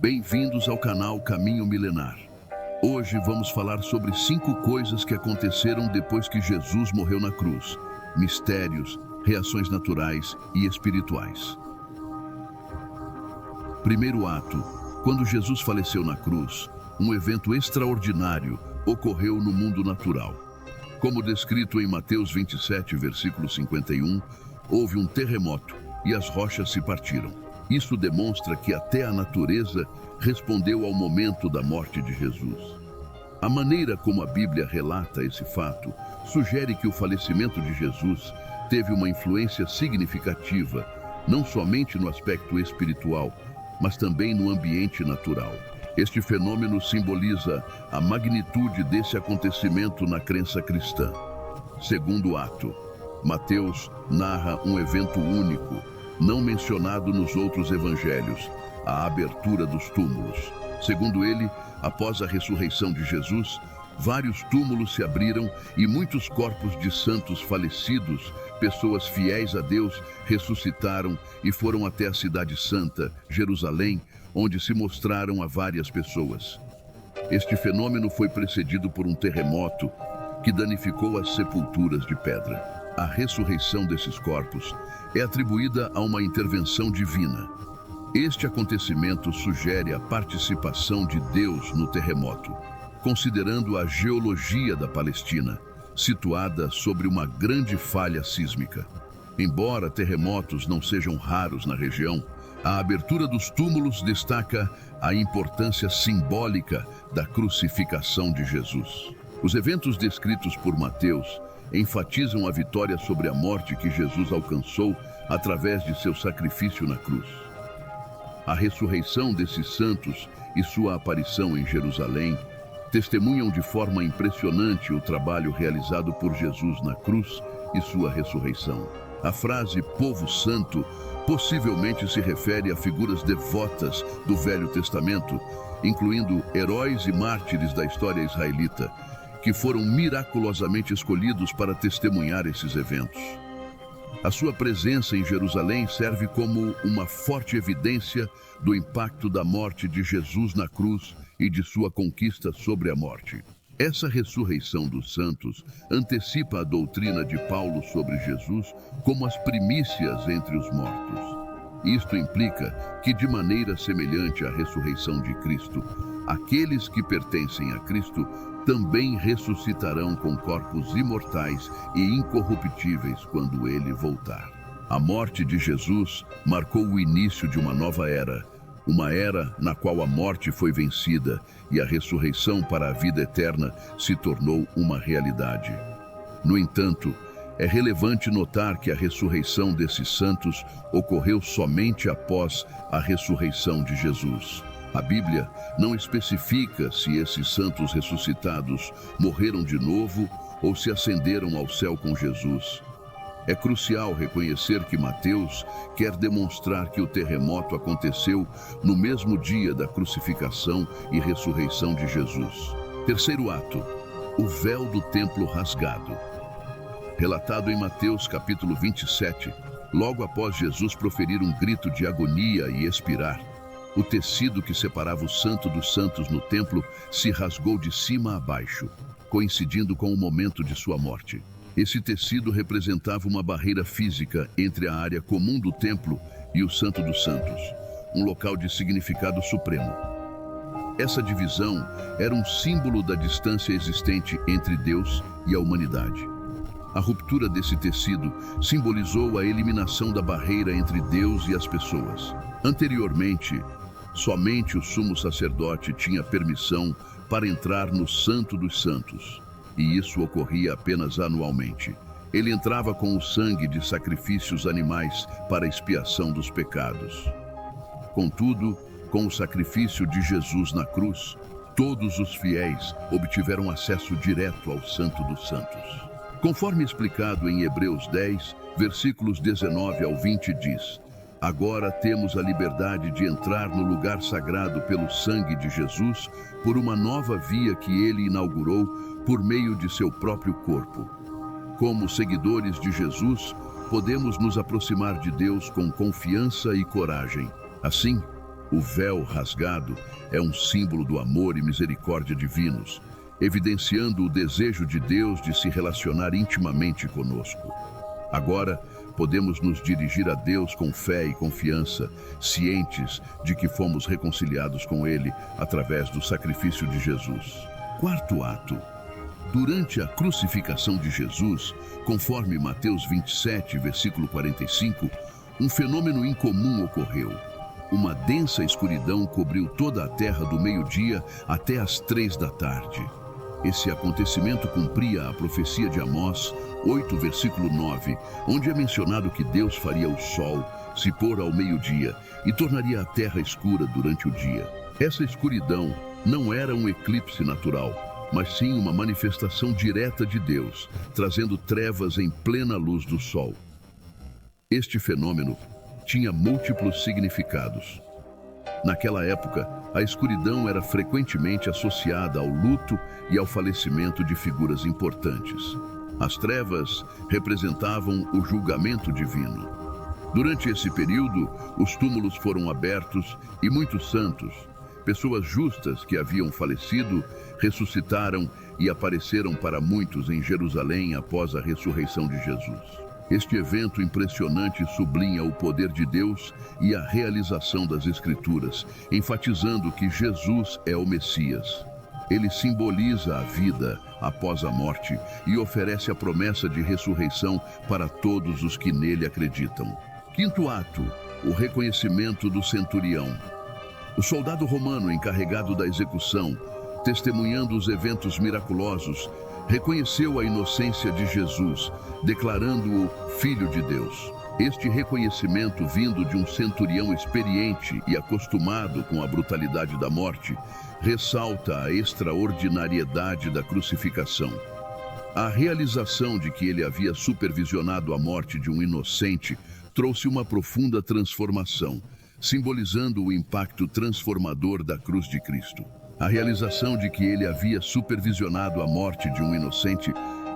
Bem-vindos ao canal Caminho Milenar. Hoje vamos falar sobre 5 coisas que aconteceram depois que Jesus morreu na cruz. Mistérios, reações naturais e espirituais. Primeiro ato. Quando Jesus faleceu na cruz, um evento extraordinário ocorreu no mundo natural. Como descrito em Mateus 27, versículo 51, houve um terremoto e as rochas se partiram. Isso demonstra que até a natureza respondeu ao momento da morte de Jesus. A maneira como a Bíblia relata esse fato sugere que o falecimento de Jesus teve uma influência significativa, não somente no aspecto espiritual, mas também no ambiente natural. Este fenômeno simboliza a magnitude desse acontecimento na crença cristã. Segundo ato, Mateus narra um evento único, não mencionado nos outros evangelhos, a abertura dos túmulos. Segundo ele, após a ressurreição de Jesus, vários túmulos se abriram e muitos corpos de santos falecidos, pessoas fiéis a Deus, ressuscitaram e foram até a cidade santa, Jerusalém, onde se mostraram a várias pessoas. Este fenômeno foi precedido por um terremoto que danificou as sepulturas de pedra. A ressurreição desses corpos é atribuída a uma intervenção divina. Este acontecimento sugere a participação de Deus no terremoto, considerando a geologia da Palestina, situada sobre uma grande falha sísmica. Embora terremotos não sejam raros na região, a abertura dos túmulos destaca a importância simbólica da crucificação de Jesus. Os eventos descritos por Mateus enfatizam a vitória sobre a morte que Jesus alcançou através de seu sacrifício na cruz. A ressurreição desses santos e sua aparição em Jerusalém testemunham de forma impressionante o trabalho realizado por Jesus na cruz e sua ressurreição. A frase povo santo possivelmente se refere a figuras devotas do Velho Testamento, incluindo heróis e mártires da história israelita, que foram miraculosamente escolhidos para testemunhar esses eventos. A sua presença em Jerusalém serve como uma forte evidência do impacto da morte de Jesus na cruz e de sua conquista sobre a morte. Essa ressurreição dos santos antecipa a doutrina de Paulo sobre Jesus como as primícias entre os mortos. Isto implica que, de maneira semelhante à ressurreição de Cristo, aqueles que pertencem a Cristo também ressuscitarão com corpos imortais e incorruptíveis quando ele voltar. A morte de Jesus marcou o início de uma nova era, uma era na qual a morte foi vencida e a ressurreição para a vida eterna se tornou uma realidade. No entanto, é relevante notar que a ressurreição desses santos ocorreu somente após a ressurreição de Jesus. A Bíblia não especifica se esses santos ressuscitados morreram de novo ou se ascenderam ao céu com Jesus. É crucial reconhecer que Mateus quer demonstrar que o terremoto aconteceu no mesmo dia da crucificação e ressurreição de Jesus. Terceiro ato, o véu do templo rasgado. Relatado em Mateus capítulo 27, logo após Jesus proferir um grito de agonia e expirar, o tecido que separava o Santo dos Santos no templo se rasgou de cima a baixo, coincidindo com o momento de sua morte. Esse tecido representava uma barreira física entre a área comum do templo e o Santo dos Santos, um local de significado supremo. Essa divisão era um símbolo da distância existente entre Deus e a humanidade. A ruptura desse tecido simbolizou a eliminação da barreira entre Deus e as pessoas. Anteriormente, somente o sumo sacerdote tinha permissão para entrar no Santo dos Santos, e isso ocorria apenas anualmente. Ele entrava com o sangue de sacrifícios animais para expiação dos pecados. Contudo, com o sacrifício de Jesus na cruz, todos os fiéis obtiveram acesso direto ao Santo dos Santos. Conforme explicado em Hebreus 10, versículos 19 ao 20 diz: Agora temos a liberdade de entrar no lugar sagrado pelo sangue de Jesus, por uma nova via que ele inaugurou por meio de seu próprio corpo. Como seguidores de Jesus, podemos nos aproximar de Deus com confiança e coragem. Assim, O véu rasgado é um símbolo do amor e misericórdia divinos, evidenciando o desejo de Deus de se relacionar intimamente conosco. Agora, podemos nos dirigir a Deus com fé e confiança, cientes de que fomos reconciliados com Ele através do sacrifício de Jesus. Quarto ato. Durante a crucificação de Jesus, conforme Mateus 27, versículo 45, um fenômeno incomum ocorreu. Uma densa escuridão cobriu toda a terra do meio-dia até as 3 da tarde. Esse acontecimento cumpria a profecia de Amós 8, versículo 9, onde é mencionado que Deus faria o sol se pôr ao meio-dia e tornaria a terra escura durante o dia. Essa escuridão não era um eclipse natural, mas sim uma manifestação direta de Deus, trazendo trevas em plena luz do sol. Este fenômeno tinha múltiplos significados. Naquela época, a escuridão era frequentemente associada ao luto e ao falecimento de figuras importantes. As trevas representavam o julgamento divino. Durante esse período, os túmulos foram abertos e muitos santos, pessoas justas que haviam falecido, ressuscitaram e apareceram para muitos em Jerusalém após a ressurreição de Jesus. Este evento impressionante sublinha o poder de Deus e a realização das Escrituras, enfatizando que Jesus é o Messias. Ele simboliza a vida após a morte e oferece a promessa de ressurreição para todos os que nele acreditam. Quinto ato, o reconhecimento do centurião. O soldado romano encarregado da execução, testemunhando os eventos miraculosos, reconheceu a inocência de Jesus, declarando-o Filho de Deus. Este reconhecimento, vindo de um centurião experiente e acostumado com a brutalidade da morte, ressalta a extraordinariedade da crucificação. A realização de que ele havia supervisionado a morte de um inocente trouxe uma profunda transformação, simbolizando o impacto transformador da cruz de Cristo. A realização de que ele havia supervisionado a morte de um inocente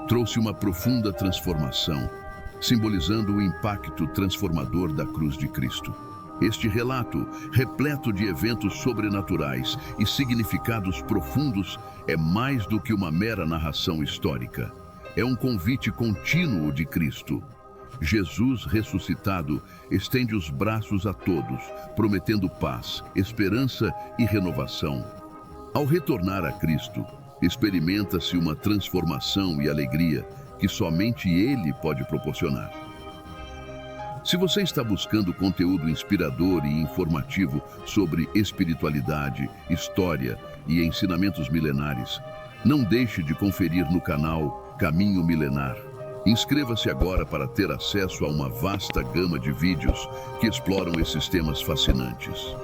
trouxe uma profunda transformação, simbolizando o impacto transformador da cruz de Cristo. Este relato, repleto de eventos sobrenaturais e significados profundos, é mais do que uma mera narração histórica. É um convite contínuo de Cristo. Jesus ressuscitado estende os braços a todos, prometendo paz, esperança e renovação. Ao retornar a Cristo, experimenta-se uma transformação e alegria que somente Ele pode proporcionar. Se você está buscando conteúdo inspirador e informativo sobre espiritualidade, história e ensinamentos milenares, não deixe de conferir no canal Caminho Milenar. Inscreva-se agora para ter acesso a uma vasta gama de vídeos que exploram esses temas fascinantes.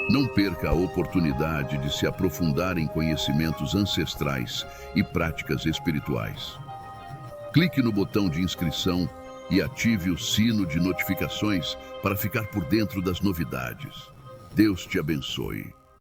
Não perca a oportunidade de se aprofundar em conhecimentos ancestrais e práticas espirituais. Clique no botão de inscrição e ative o sino de notificações para ficar por dentro das novidades. Deus te abençoe.